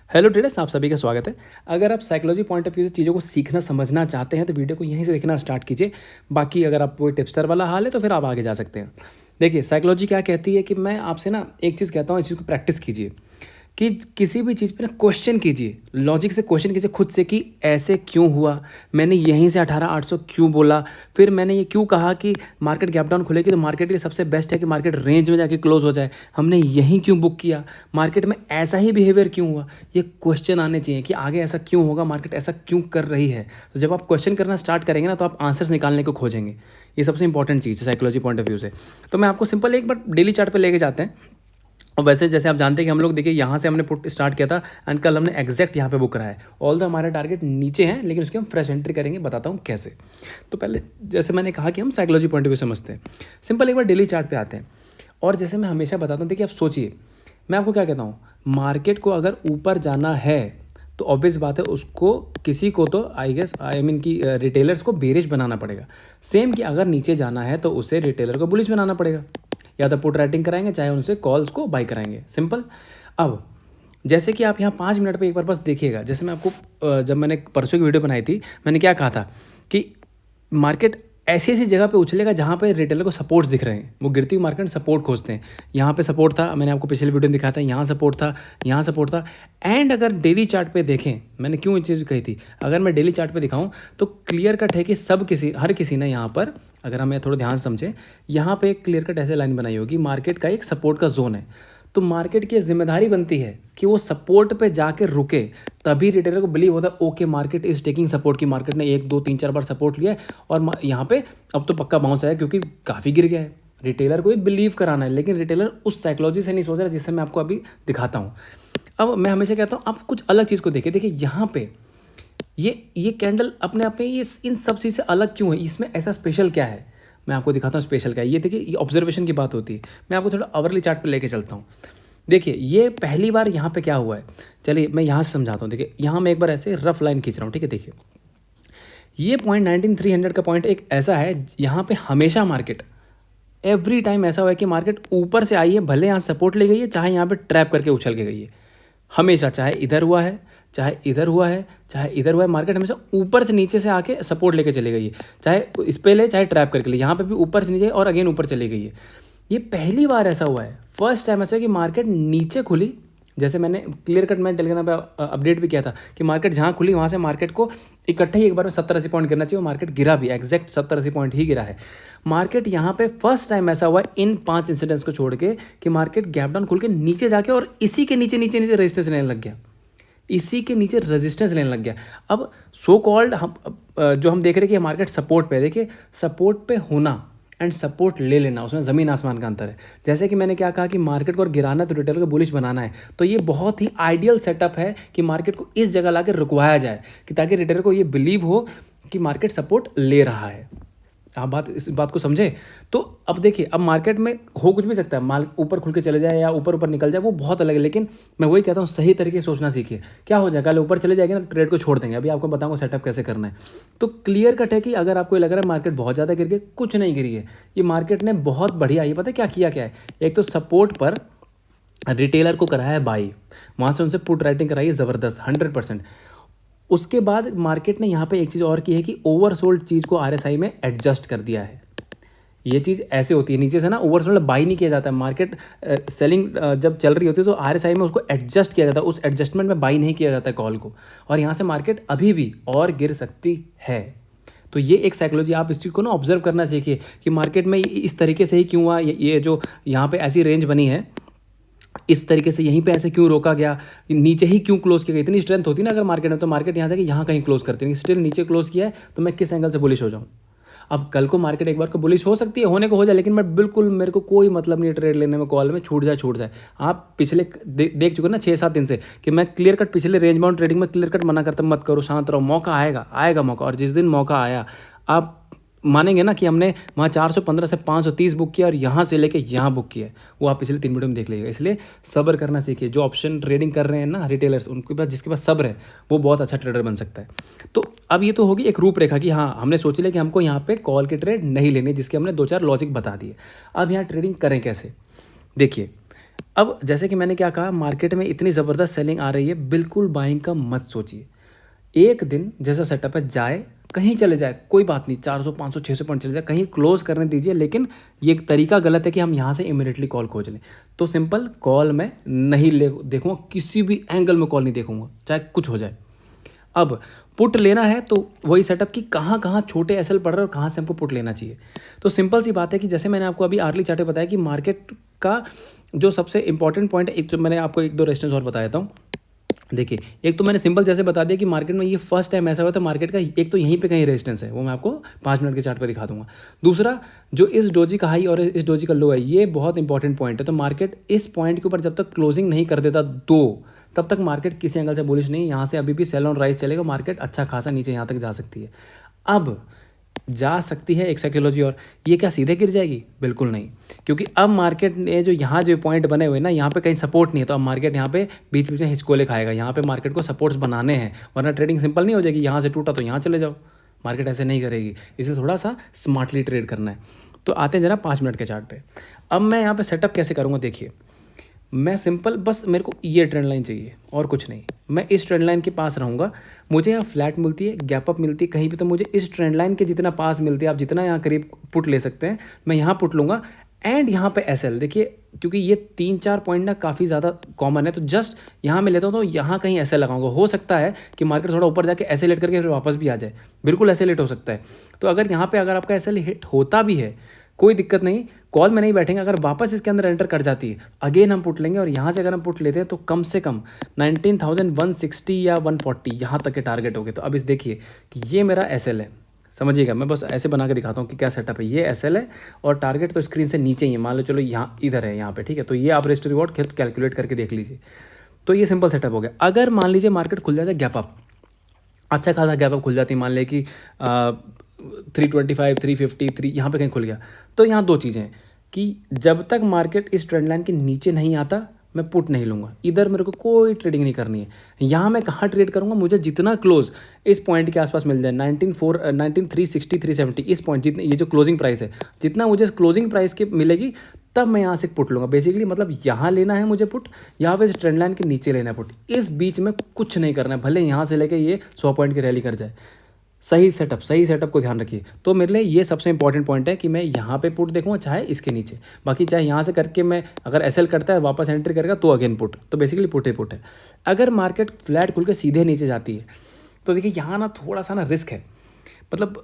Hello traders, आप सभी का स्वागत है। अगर आप साइकोलॉजी पॉइंट ऑफ व्यू से चीज़ों को सीखना समझना चाहते हैं तो वीडियो को यहीं से देखना स्टार्ट कीजिए। बाकी अगर आप कोई टिप्सर वाला हाल है तो फिर आप आगे जा सकते हैं। देखिए, साइकोलॉजी क्या कहती है कि मैं आपसे ना एक चीज़ कहता हूँ, इस चीज़ को प्रैक्टिस कीजिए कि किसी भी चीज़ पे ना क्वेश्चन कीजिए, लॉजिक से क्वेश्चन कीजिए खुद से कि ऐसे क्यों हुआ, मैंने यहीं से 18,800 क्यों बोला, फिर मैंने ये क्यों कहा कि मार्केट गैप डाउन खुलेगी तो मार्केट के लिए सबसे बेस्ट है कि मार्केट रेंज में जाके क्लोज हो जाए, हमने यहीं क्यों बुक किया, मार्केट में ऐसा ही बिहेवियर क्यों हुआ। ये क्वेश्चन आने चाहिए कि आगे ऐसा क्यों होगा, मार्केट ऐसा क्यों कर रही है। तो जब आप क्वेश्चन करना स्टार्ट करेंगे ना तो आप आंसर्स निकालने को खोजेंगे। ये सबसे इंपॉर्टेंट चीज़ है साइकोलॉजी पॉइंट ऑफ व्यू से। तो मैं आपको सिंपल एक बार डेली चार्ट पे लेके जाते हैं। और वैसे जैसे आप जानते हैं कि हम लोग देखिए यहाँ से हमने पुट स्टार्ट किया था एंड कल हमने एग्जैक्ट यहाँ पे बुक करा है। ऑल द हमारा टारगेट नीचे हैं लेकिन उसके हम फ्रेश एंट्री करेंगे, बताता हूँ कैसे। तो पहले जैसे मैंने कहा कि हम साइकोलॉजी पॉइंट ऑफ व्यू समझते हैं। सिंपल एक बार डेली चार्ट पे आते हैं। और जैसे मैं हमेशा बताता हूँ, देखिए आप सोचिए, मैं आपको क्या कहता हूँ, मार्केट को अगर ऊपर जाना है तो ऑब्वियस बात है उसको किसी को तो आई मीन कि रिटेलर्स को बेरिश बनाना पड़ेगा। सेम कि अगर नीचे जाना है तो उसे रिटेलर को बुलिश बनाना पड़ेगा, या तो पुट राइटिंग कराएंगे चाहे उनसे कॉल्स को बाई कराएंगे। सिंपल। अब जैसे कि आप यहाँ 5 मिनट पे एक बार बस देखिएगा, जैसे मैं आपको जब मैंने परसों की वीडियो बनाई थी मैंने क्या कहा था कि मार्केट ऐसी ऐसी जगह पे उछलेगा जहाँ पे रिटेलर को सपोर्ट्स दिख रहे हैं। वो गिरती हुई मार्केट सपोर्ट खोजते हैं। यहाँ पे सपोर्ट था, मैंने आपको पिछले वीडियो में दिखाया था, यहाँ सपोर्ट था, यहाँ सपोर्ट था। एंड अगर डेली चार्ट पे देखें, मैंने क्यों ये चीज़ कही थी, अगर मैं डेली चार्ट पे दिखाऊं तो क्लियर कट है कि हर किसी ने यहाँ पर, अगर हमें थोड़ा ध्यान से समझें, यहाँ पे एक क्लियर कट ऐसे लाइन बनाई होगी, मार्केट का एक सपोर्ट का जोन है। तो मार्केट की जिम्मेदारी बनती है कि वो सपोर्ट पे जाके रुके, तभी रिटेलर को बिलीव होता है okay market is taking support, की मार्केट ने 1 2 3 4 बार सपोर्ट लिया है और यहाँ पे अब तो पक्का बाउंस आया क्योंकि काफ़ी गिर गया है। रिटेलर को ये बिलीव कराना है, लेकिन रिटेलर उस साइकोलॉजी से नहीं सोच रहा जिससे मैं आपको अभी दिखाता हूँ। अब मैं हमेशा कहता हूँ आप कुछ अलग चीज़ को देखिए। देखिए यहाँ पे ये कैंडल अपने आप में ये इन सब चीज़ से अलग क्यों है, इसमें ऐसा स्पेशल क्या है, मैं आपको दिखाता हूँ स्पेशल क्या है। ये देखिए, ये ऑब्जर्वेशन की बात होती है। मैं आपको थोड़ा अवरली चार्ट पे लेके चलता हूँ। देखिए ये पहली बार यहाँ पे क्या हुआ है, चलिए मैं यहाँ से समझाता हूँ। देखिए यहाँ मैं एक बार ऐसे रफ लाइन खींच रहा हूँ, ठीक है। देखिए ये पॉइंट 19,300 का पॉइंट एक ऐसा है यहाँ पे हमेशा मार्केट एवरी टाइम ऐसा हुआ है कि मार्केट ऊपर से आई है, भले यहाँ सपोर्ट ले गई है, चाहे यहाँ पे ट्रैप करके उछल के गई है। हमेशा चाहे इधर हुआ है, चाहे इधर हुआ है, चाहे इधर हुआ है, मार्केट हमेशा ऊपर से नीचे से आके सपोर्ट लेके चली गई है। चाहे इस पे ले चाहे ट्रैप करके ले, यहाँ पे भी ऊपर से नीचे और अगेन ऊपर चली गई है। ये पहली बार ऐसा हुआ है, फर्स्ट टाइम ऐसा है कि मार्केट नीचे खुली। जैसे मैंने क्लियर कट मैंने टेलीग्राम पे अपडेट भी किया था कि मार्केट जहाँ खुली वहाँ से मार्केट को इकट्ठे ही एक बार में 70-80 पॉइंट गिरना चाहिए। मार्केट गिरा भी, एग्जैक्ट 70-80 पॉइंट ही गिरा है। मार्केट यहाँ पे फर्स्ट टाइम ऐसा हुआ है इन 5 इंसिडेंट्स को छोड़ के कि मार्केट गैप डाउन खुल के नीचे जाके और इसी के नीचे नीचे नीचे रेजिस्टेंस लेने लग गया, इसी के नीचे रेजिस्टेंस लेने लग गया। अब सो कॉल्ड हम जो हम देख रहे हैं कि मार्केट सपोर्ट पे, देखिए सपोर्ट पे होना एंड सपोर्ट ले लेना, उसमें ज़मीन आसमान का अंतर है। जैसे कि मैंने क्या कहा कि मार्केट को अगर गिराना है तो रिटेलर को बुलिश बनाना है, तो ये बहुत ही आइडियल सेटअप है कि मार्केट को इस जगह ला रुकवाया जाए कि ताकि रिटेलर को ये बिलीव हो कि मार्केट सपोर्ट ले रहा है। आप इस बात को समझे। तो अब देखिए, अब मार्केट में हो कुछ भी सकता है, माल ऊपर खुल के चले जाए या ऊपर ऊपर निकल जाए, वो बहुत अलग है। लेकिन मैं वही कहता हूँ सही तरीके से सोचना सीखिए। क्या हो जाएगा, कल ऊपर चले जाएंगे ना, ट्रेड को छोड़ देंगे। अभी आपको बताऊंगा सेटअप कैसे करना है। तो क्लियर कट है कि अगर आपको लग रहा है मार्केट बहुत ज़्यादा गिर गई, कुछ नहीं गिरी है। ये मार्केट ने बहुत बढ़िया, ये पता है क्या है, एक तो सपोर्ट पर रिटेलर को कराया है बाई, वहाँ से उनसे पुट राइटिंग कराई है ज़बरदस्त 100%। उसके बाद मार्केट ने यहाँ पे एक चीज़ और की है कि ओवरसोल्ड चीज़ को आरएसआई में एडजस्ट कर दिया है। ये चीज़ ऐसे होती है, नीचे से ना ओवरसोल्ड बाई नहीं किया जाता है। मार्केट सेलिंग जब चल रही होती है तो आरएसआई में उसको एडजस्ट किया जाता है, उस एडजस्टमेंट में बाई नहीं किया जाता है कॉल को, और यहाँ से मार्केट अभी भी और गिर सकती है। तो ये एक साइकोलॉजी, आप इस चीज़ को ना ऑब्जर्व करना सीखिए कि मार्केट में इस तरीके से ही क्यों हुआ, ये जो यहाँ पे ऐसी रेंज बनी है, इस तरीके से यहीं पे ऐसे क्यों रोका गया, नीचे ही क्यों क्लोज किया गया। इतनी स्ट्रेंथ होती ना अगर मार्केट में, तो मार्केट यहाँ से कि यहाँ कहीं क्लोज करते हैं, स्टिल नीचे क्लोज किया है, तो मैं किस एंगल से बुलिश हो जाऊँ। अब कल को मार्केट एक बार को बुलिश हो सकती है, होने को हो जाए, लेकिन मैं बिल्कुल, मेरे को कोई मतलब नहीं है ट्रेड लेने में, कॉल में छूट जाए। आप पिछले देख चुके ना 6-7 दिन से कि मैं क्लियर कट पिछले रेंज बाउंड ट्रेडिंग में क्लियर कट मना करता, मत करो, शांत रहो, मौका आएगा मौका। और जिस दिन मौका आया, आप मानेंगे ना कि हमने वहाँ 415 से 530 बुक किया और यहाँ से लेके यहाँ बुक किया, वो आप पिछले 3 वीडियो में देख लीजिएगा। इसलिए सब्र करना सीखिए। जो ऑप्शन ट्रेडिंग कर रहे हैं ना रिटेलर्स, उनके पास, जिसके पास सब्र है वो बहुत अच्छा ट्रेडर बन सकता है। तो अब ये तो होगी एक रूपरेखा कि हाँ, हमने सोच लिया कि हमको यहाँ पे कॉल के ट्रेड नहीं लेने, जिसके हमने 2-4 लॉजिक बता दिए। अब यहाँ ट्रेडिंग करें कैसे, देखिए अब जैसे कि मैंने क्या कहा, मार्केट में इतनी ज़बरदस्त सेलिंग आ रही है, बिल्कुल बाइंग का मत सोचिए। एक दिन जैसा सेटअप है, जाए कहीं चले जाए कोई बात नहीं, 400 500 600 पॉइंट चले जाए, कहीं क्लोज करने दीजिए, लेकिन ये एक तरीका गलत है कि हम यहाँ से इमीडिएटली कॉल खोज लें। तो सिंपल कॉल मैं नहीं ले देखूँगा, किसी भी एंगल में कॉल नहीं देखूँगा, चाहे कुछ हो जाए। अब पुट लेना है तो वही सेटअप कि कहाँ कहाँ छोटे एसएल पड़ रहे हैं और कहाँ से हमको पुट लेना चाहिए। तो सिंपल सी बात है कि जैसे मैंने आपको अभी आर्ली चार्ट में बताया कि मार्केट का जो सबसे इंपॉर्टेंट पॉइंट है, एक तो मैंने आपको एक दो रेजिस्टेंस और बताया था। देखिए, एक तो मैंने सिंपल जैसे बता दिया कि मार्केट में ये फर्स्ट टाइम ऐसा हुआ था, मार्केट का एक तो यहीं पे कहीं रेजिस्टेंस है, वो मैं आपको 5 मिनट के चार्ट पे दिखा दूंगा। दूसरा, जो इस डोजी का हाई और इस डोजी का लो है, ये बहुत इंपॉर्टेंट पॉइंट है। तो मार्केट इस पॉइंट के ऊपर जब तक क्लोजिंग नहीं कर देता तब तक मार्केट किसी एंगल से बुलिश नहीं, यहाँ से अभी भी सेल ऑन राइज चलेगा, मार्केट अच्छा खासा नीचे यहाँ तक जा सकती है। अब जा सकती है एक साइकोलॉजी, और ये क्या सीधे गिर जाएगी? बिल्कुल नहीं, क्योंकि अब मार्केट ने जो यहाँ जो पॉइंट बने हुए ना, यहाँ पे कहीं सपोर्ट नहीं है, तो अब मार्केट यहाँ पे बीच बीच में हिचकोले खाएगा। यहाँ पे मार्केट को सपोर्ट्स बनाने हैं, वरना ट्रेडिंग सिंपल नहीं हो जाएगी, यहाँ से टूटा तो यहाँ चले जाओ। मार्केट ऐसे नहीं करेगी, इसे थोड़ा सा स्मार्टली ट्रेड करना है। तो आते हैं जरा 5 मिनट के चार्ट पे। अब मैं यहाँ पे सेटअप कैसे करूँगा, देखिए मैं सिंपल बस मेरे को ये ट्रेंड लाइन चाहिए और कुछ नहीं। मैं इस ट्रेंड लाइन के पास रहूँगा, मुझे यहाँ फ्लैट मिलती है, गैप अप मिलती है कहीं भी, तो मुझे इस ट्रेंड लाइन के जितना पास मिलती है, आप जितना यहाँ करीब पुट ले सकते हैं, मैं यहाँ पुट लूँगा। एंड यहाँ पे एसएल देखिए, क्योंकि ये 3-4 पॉइंट ना काफ़ी ज़्यादा कॉमन है, तो जस्ट यहाँ मैं लेता हूँ, तो यहाँ कहीं एसएल लगाऊंगा। हो सकता है कि मार्केट थोड़ा ऊपर जाके एसएल हिट करके फिर वापस भी आ जाए, बिल्कुल एसएल हिट हो सकता है। तो अगर यहाँ पे अगर आपका एसएल हिट होता भी है, कोई दिक्कत नहीं, कॉल में नहीं बैठेंगे। अगर वापस इसके अंदर एंटर कर जाती है, अगेन हम पुट लेंगे, और यहाँ से अगर हम पुट लेते हैं तो कम से कम 19,160 या 140 यहाँ तक के टारगेट हो गए। तो अब इस देखिए कि ये मेरा एसएल है, समझिएगा, मैं बस ऐसे बना के दिखाता हूँ कि क्या सेटअप है। ये एसएल है और टारगेट तो स्क्रीन से नीचे ही है, मान लो चलो यहाँ इधर है यहाँ पे, ठीक है। तो ये आप रिस्क रिवॉर्ड खुद कैलकुलेट करके देख लीजिए। तो ये सिंपल सेटअप हो गया। अगर मान लीजिए मार्केट खुल जाता है गैप अप, अच्छा खासा गैप अप खुल जाती है, मान लें कि 325 353 यहाँ पे कहीं खुल गया, तो यहाँ दो चीज़ें हैं कि जब तक मार्केट इस ट्रेंड लाइन के नीचे नहीं आता, मैं पुट नहीं लूँगा। इधर मेरे को कोई ट्रेडिंग नहीं करनी है। यहाँ मैं कहाँ ट्रेड करूँगा, मुझे जितना क्लोज इस पॉइंट के आसपास मिल जाए, 19,360 370, इस पॉइंट जितने, ये जो क्लोजिंग प्राइस है, जितना मुझे क्लोजिंग प्राइस की मिलेगी, तब मैं यहाँ से पुट लूँगा। बेसिकली मतलब यहाँ लेना है मुझे पुट, या फिर इस ट्रेंड लाइन के नीचे लेना है पुट, इस बीच में कुछ नहीं करना है, भले यहाँ से लेके ये 100 पॉइंट की रैली कर जाए। सही सेटअप को ध्यान रखिए। तो मेरे लिए ये सबसे इंपॉर्टेंट पॉइंट है कि मैं यहाँ पे पुट देखूँगा, चाहे इसके नीचे, बाकी चाहे यहाँ से करके मैं अगर एसएल करता है वापस एंट्री करेगा तो अगेन पुट, तो बेसिकली पुट ही पुट है। अगर मार्केट फ्लैट खुल के सीधे नीचे जाती है, तो देखिए यहाँ ना थोड़ा सा ना रिस्क है, मतलब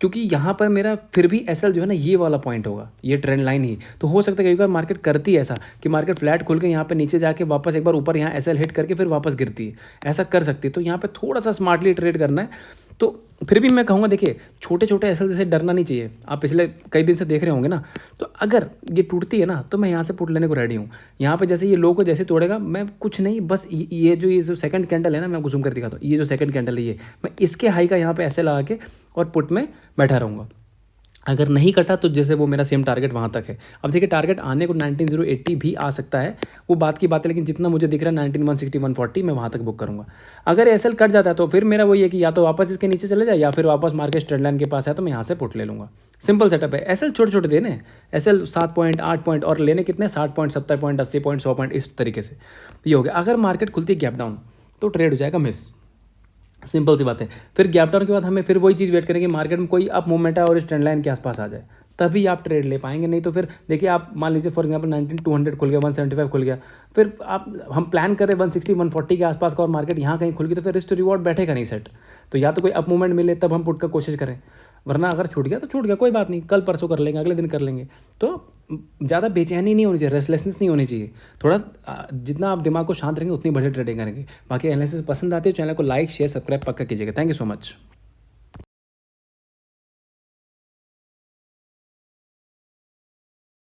क्योंकि यहाँ पर मेरा फिर भी एसएल जो है ना, ये वाला पॉइंट होगा, ये ट्रेंड लाइन ही। तो हो सकता है कई बार मार्केट करती है ऐसा कि मार्केट फ्लैट खुल के यहाँ पे नीचे जाके वापस एक बार ऊपर यहाँ एसएल हिट करके फिर वापस गिरती है, ऐसा कर सकती है। तो यहाँ पे थोड़ा सा स्मार्टली ट्रेड करना है। तो फिर भी मैं कहूँगा, देखिए छोटे छोटे एसएल जैसे डरना नहीं चाहिए। आप पिछले कई दिन से देख रहे होंगे ना, तो अगर ये टूटती है ना, तो मैं यहाँ से पुट लेने को रेडी हूँ। यहाँ पे जैसे ये लो को जैसे तोड़ेगा, मैं कुछ नहीं, बस ये जो सेकंड कैंडल है ना, मैं आपको जूम कर दिखाता हूँ, ये जो सेकंड कैंडल है, ये मैं इसके हाई का यहाँ पे ऐसे लगा के और पुट में बैठा रहूँगा। अगर नहीं कटा तो जैसे वो मेरा सेम टारगेट वहाँ तक है। अब देखिए टारगेट आने को 19,080 भी आ सकता है, वो बात की बात है, लेकिन जितना मुझे दिख रहा है 19,160 140 मैं वहाँ तक बुक करूँगा। अगर एसएल कट जाता है तो फिर मेरा वही है कि या तो वापस इसके नीचे चले जाए, या फिर वापस मार्केट ट्रेंड लाइन के पास है तो मैं यहाँ से पुट ले लूँगा। सिंपल सेटअप है। एसएल छोटे छोटे देने, एसएल 7 पॉइंट 8 पॉइंट, और लेने कितने 60 पॉइंट 70 पॉइंट 80 पॉइंट 100 पॉइंट, इस तरीके से ये हो गया। अगर मार्केट खुलती है गैप डाउन तो ट्रेड हो जाएगा मिस, सिंपल सी बात है। फिर गैप डाउन के बाद हमें फिर वही चीज़ वेट करेंगे, मार्केट में कोई अप मूवमेंट है और इस ट्रेंड लाइन के आसपास आ जाए, तभी आप ट्रेड ले पाएंगे। नहीं तो फिर देखिए, आप मान लीजिए फॉर एग्जांपल 19,200 खुल गया, 175 खुल गया, फिर आप हम प्लान कर रहे 160 140 के आसपास का और मार्केट यहाँ कहीं खुल गई, तो फिर रिस्क टू रिवॉर्ड बैठेगा नहीं सेट। तो या तो कोई अप मूवमेंट मिले तब हम पुट का कोशिश करें, वरना अगर छूट गया तो छूट गया, कोई बात नहीं, कल परसों कर लेंगे, अगले दिन कर लेंगे। तो ज़्यादा बेचैनी नहीं होनी चाहिए, रेस्टलेसनेस नहीं होनी चाहिए। थोड़ा जितना आप दिमाग को शांत रहेंगे उतनी बढ़िया ट्रेडिंग करेंगे। बाकी एनालिसिस पसंद आती है, चैनल को लाइक शेयर सब्सक्राइब पक्का कीजिएगा। Thank you so much.